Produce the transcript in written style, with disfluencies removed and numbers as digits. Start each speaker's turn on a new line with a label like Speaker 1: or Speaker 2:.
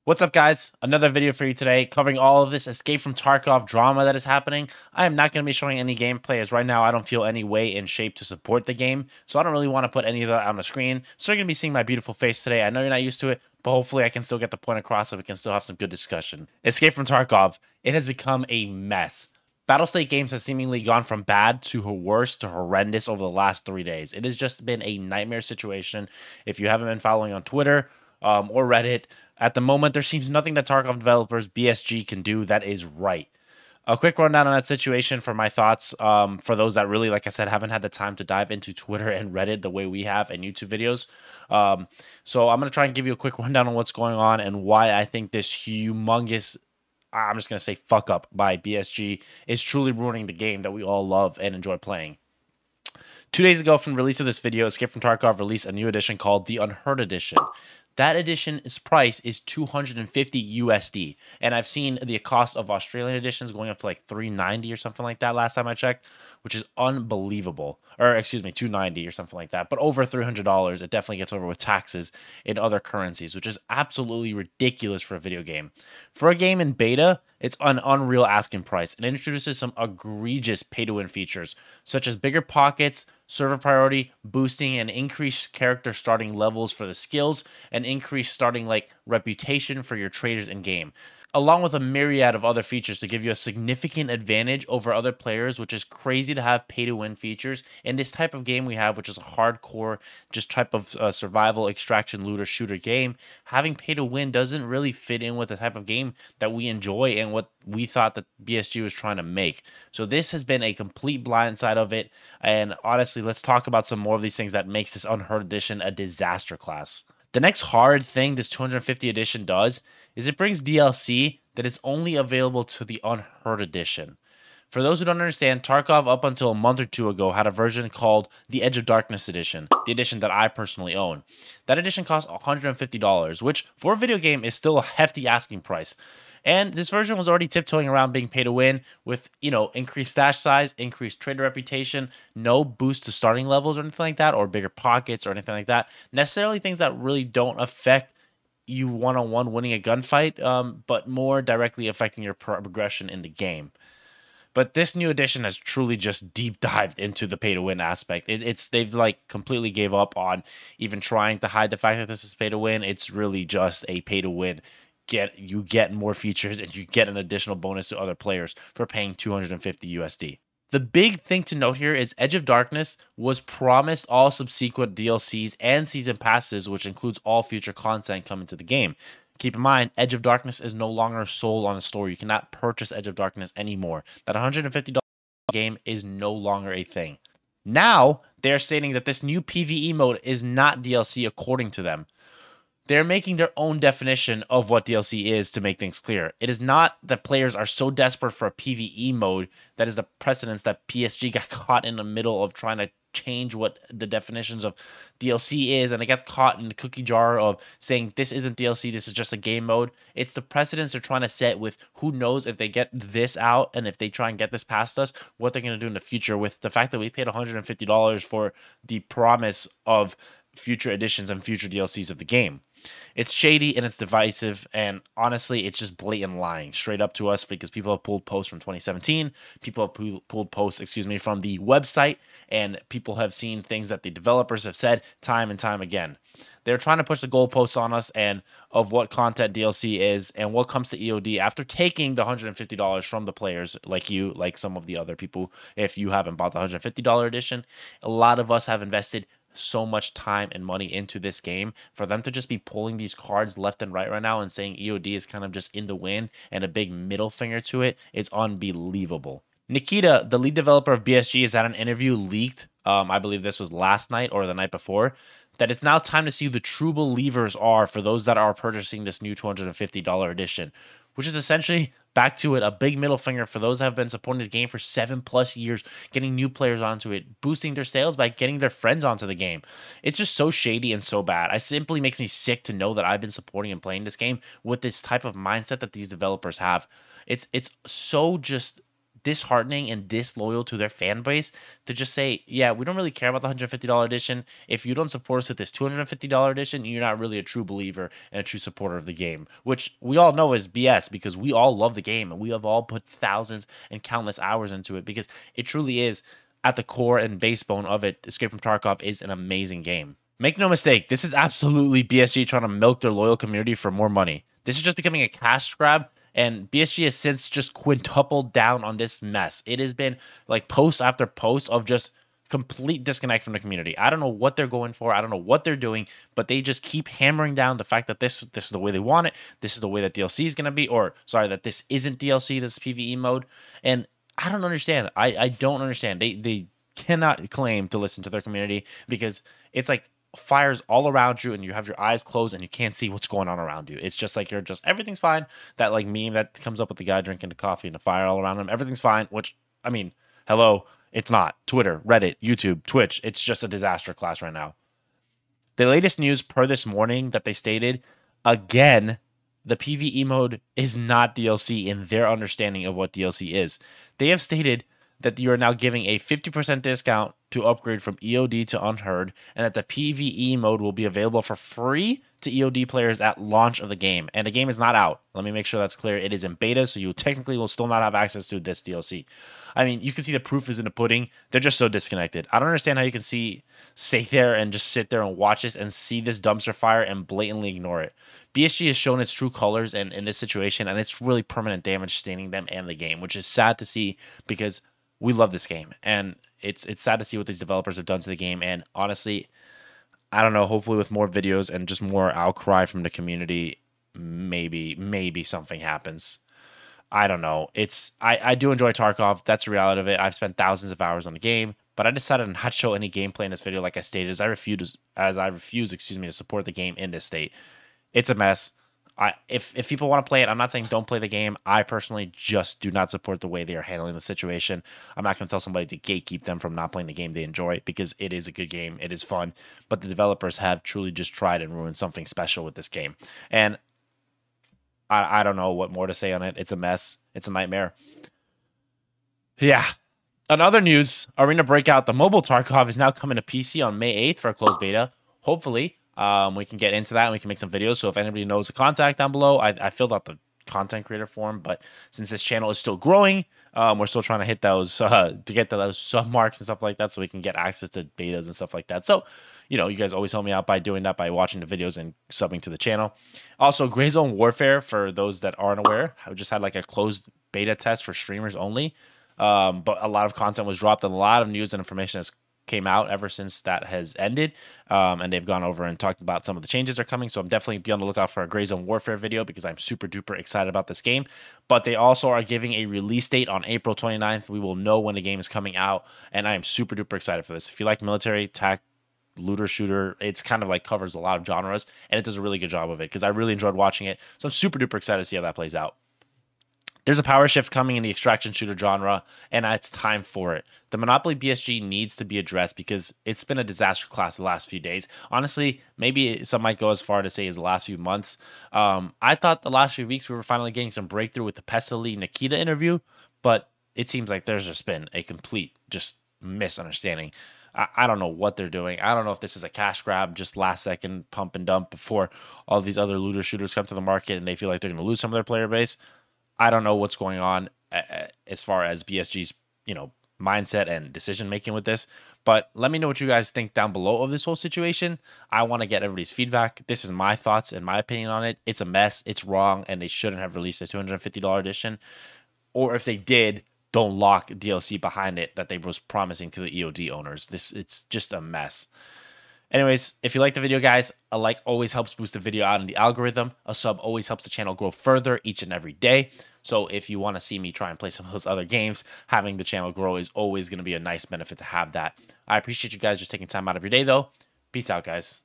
Speaker 1: What's up, guys? Another video for you today covering all of this Escape from Tarkov drama that is happening. I am not going to be showing any gameplay as right now I don't feel any way in shape to support the game, so I don't really want to put any of that on the screen. So you're going to be seeing my beautiful face today. I know you're not used to it, but hopefully I can still get the point across and we can still have some good discussion. Escape from Tarkov, it has become a mess. Battlestate Games has seemingly gone from bad to worse to horrendous over the last 3 days. It has just been a nightmare situation. If you haven't been following on Twitter or Reddit, at the moment, there seems nothing that Tarkov developers BSG can do that is right. A quick rundown on that situation for my thoughts for those that really, like I said, haven't had the time to dive into Twitter and Reddit the way we have and YouTube videos. So I'm going to try and give you a quick rundown on what's going on and why I think this humongous, I'm just going to say fuck up by BSG is truly ruining the game that we all love and enjoy playing. 2 days ago from the release of this video, Escape from Tarkov released a new edition called the Unheard Edition. That edition's price is 250 USD, and I've seen the cost of Australian editions going up to like 390 or something like that last time I checked, which is unbelievable. Or excuse me, 290 or something like that. But over $300, it definitely gets over with taxes in other currencies, which is absolutely ridiculous for a video game. For a game in beta, it's an unreal asking price and introduces some egregious pay-to-win features, such as bigger pockets, server priority, boosting, and increased character starting levels for the skills, and increased starting reputation for your traders in game, along with a myriad of other features to give you a significant advantage over other players, which is crazy to have pay-to-win features in this type of game we have, which is a hardcore, just type of survival, extraction, looter, shooter game. Having pay-to-win doesn't really fit in with the type of game that we enjoy and what we thought that BSG was trying to make. So this has been a complete blind side of it, and honestly, let's talk about some more of these things that makes this Unheard Edition a disaster class. The next hard thing this 250 edition does is it brings DLC that is only available to the Unheard Edition. For those who don't understand, Tarkov up until a month or two ago had a version called the Edge of Darkness edition, the edition that I personally own. That edition costs $150, which for a video game is still a hefty asking price. And this version was already tiptoeing around being pay to win with, increased stash size, increased trader reputation, no boost to starting levels or anything like that, or bigger pockets or anything like that. Necessarily things that really don't affect you one-on-one winning a gunfight, but more directly affecting your progression in the game. But this new edition has truly just deep dived into the pay to win aspect. They've completely gave up on even trying to hide the fact that this is pay to win. It's really just a pay to win. You get more features and you get an additional bonus to other players for paying 250 USD. The big thing to note here is Edge of Darkness was promised all subsequent DLCs and season passes, which includes all future content coming to the game. Keep in mind, Edge of Darkness is no longer sold on a store. You cannot purchase Edge of Darkness anymore. That $150 game is no longer a thing. Now, they're stating that this new PvE mode is not DLC according to them. They're making their own definition of what DLC is to make things clear. It is not that players are so desperate for a PvE mode that is the precedence that PSG got caught in the middle of trying to change what the definitions of DLC is, and they got caught in the cookie jar of saying this isn't DLC, this is just a game mode. It's the precedence they're trying to set with who knows if they get this out and if they try and get this past us, what they're going to do in the future with the fact that we paid $150 for the promise of future editions and future DLCs of the game. It's shady and it's divisive, and honestly, it's just blatant lying straight up to us because people have pulled posts from 2017, people have pulled posts, from the website, and people have seen things that the developers have said time and time again. They're trying to push the goalposts on us and of what content DLC is and what comes to EOD after taking the $150 from the players like you, like some of the other people. If you haven't bought the $150 edition, a lot of us have invested so much time and money into this game. For them to just be pulling these cards left and right now and saying EOD is kind of just in the wind and a big middle finger to it, it's unbelievable. Nikita, the lead developer of BSG, has had an interview leaked, I believe this was last night or the night before, that it's now time to see who the true believers are for those that are purchasing this new $250 edition, which is essentially, back to it, a big middle finger for those that have been supporting the game for 7+ years, getting new players onto it, boosting their sales by getting their friends onto the game. It's just so shady and so bad. It simply makes me sick to know that I've been supporting and playing this game with this type of mindset that these developers have. It's so just disheartening and disloyal to their fan base to just say, yeah, we don't really care about the $150 edition. If you don't support us with this $250 edition, you're not really a true believer and a true supporter of the game, which we all know is BS because we all love the game and we have all put thousands and countless hours into it because it truly is at the core and base bone of it. Escape from Tarkov is an amazing game. Make no mistake, this is absolutely BSG trying to milk their loyal community for more money. This is just becoming a cash grab, and BSG has since just quintupled down on this mess. It has been like post after post of just complete disconnect from the community. I don't know what they're going for. I don't know what they're doing, but they just keep hammering down the fact that this is the way they want it. This is the way that DLC is going to be, or sorry, that this isn't DLC, this is PvE mode. And I don't understand. I don't understand. They cannot claim to listen to their community because it's like fires all around you and you have your eyes closed and you can't see what's going on around you. It's just like you're just everything's fine. That like meme that comes up with the guy drinking the coffee and the fire all around him. Everything's fine, which I mean, hello, it's not. Twitter, Reddit, YouTube, Twitch. It's just a disaster class right now. The latest news per this morning that they stated, again, the PvE mode is not DLC in their understanding of what DLC is. They have stated that you are now giving a 50% discount to upgrade from EOD to Unheard, and that the PvE mode will be available for free to EOD players at launch of the game. And the game is not out. Let me make sure that's clear. It is in beta, so you technically will still not have access to this DLC. I mean, you can see the proof is in the pudding. They're just so disconnected. I don't understand how you can stay there and just sit there and watch this and see this dumpster fire and blatantly ignore it. BSG has shown its true colors in this situation, and it's really permanent damage staining them and the game, which is sad to see because we love this game, and it's sad to see what these developers have done to the game. And honestly, I don't know. Hopefully, with more videos and just more outcry from the community, maybe something happens. I don't know. I do enjoy Tarkov. That's the reality of it. I've spent thousands of hours on the game, but I decided to not show any gameplay in this video, like I stated, as I refuse, excuse me, to support the game in this state. It's a mess. If people want to play it, I'm not saying don't play the game. I personally just do not support the way they are handling the situation. I'm not going to tell somebody to gatekeep them from not playing the game they enjoy because it is a good game. It is fun. But the developers have truly just tried and ruined something special with this game. And I don't know what more to say on it. It's a mess. It's a nightmare. Yeah. On other news, Arena Breakout, the mobile Tarkov, is now coming to PC on May 8th for a closed beta. Hopefully, we can get into that and we can make some videos. So if anybody knows the contact down below, I filled out the content creator form, but since this channel is still growing, we're still trying to hit those to get to those sub marks and stuff like that, so we can get access to betas and stuff like that. So you know, you guys always help me out by doing that, by watching the videos and subbing to the channel. Also, Gray Zone Warfare, for those that aren't aware, I just had like a closed beta test for streamers only, but a lot of content was dropped and a lot of news and information has came out ever since that has ended, and they've gone over and talked about some of the changes that are coming. So I'm definitely be on the lookout for a Gray Zone Warfare video because I'm super duper excited about this game. But they also are giving a release date on April 29th. We will know when the game is coming out, and I am super duper excited for this. If you like military tech, looter shooter, it's kind of like covers a lot of genres, and it does a really good job of it because I really enjoyed watching it. So I'm super duper excited to see how that plays out. There's a power shift coming in the extraction shooter genre, and it's time for it. The Monopoly BSG needs to be addressed because it's been a disaster class the last few days. Honestly, maybe some might go as far to say as the last few months. I thought the last few weeks we were finally getting some breakthrough with the Pestle Nikita interview, but it seems like there's just been a complete just misunderstanding. I don't know what they're doing. I don't know if this is a cash grab, just last second pump and dump before all these other looter shooters come to the market and they feel like they're going to lose some of their player base. I don't know what's going on as far as BSG's, mindset and decision making with this, but let me know what you guys think down below of this whole situation. I want to get everybody's feedback. This is my thoughts and my opinion on it. It's a mess. It's wrong, and they shouldn't have released a $250 edition. Or if they did, don't lock DLC behind it that they was promising to the EOD owners. It's just a mess. Anyways, if you like the video, guys, a like always helps boost the video out in the algorithm. A sub always helps the channel grow further each and every day. So if you want to see me try and play some of those other games, having the channel grow is always going to be a nice benefit to have that. I appreciate you guys just taking time out of your day, though. Peace out, guys.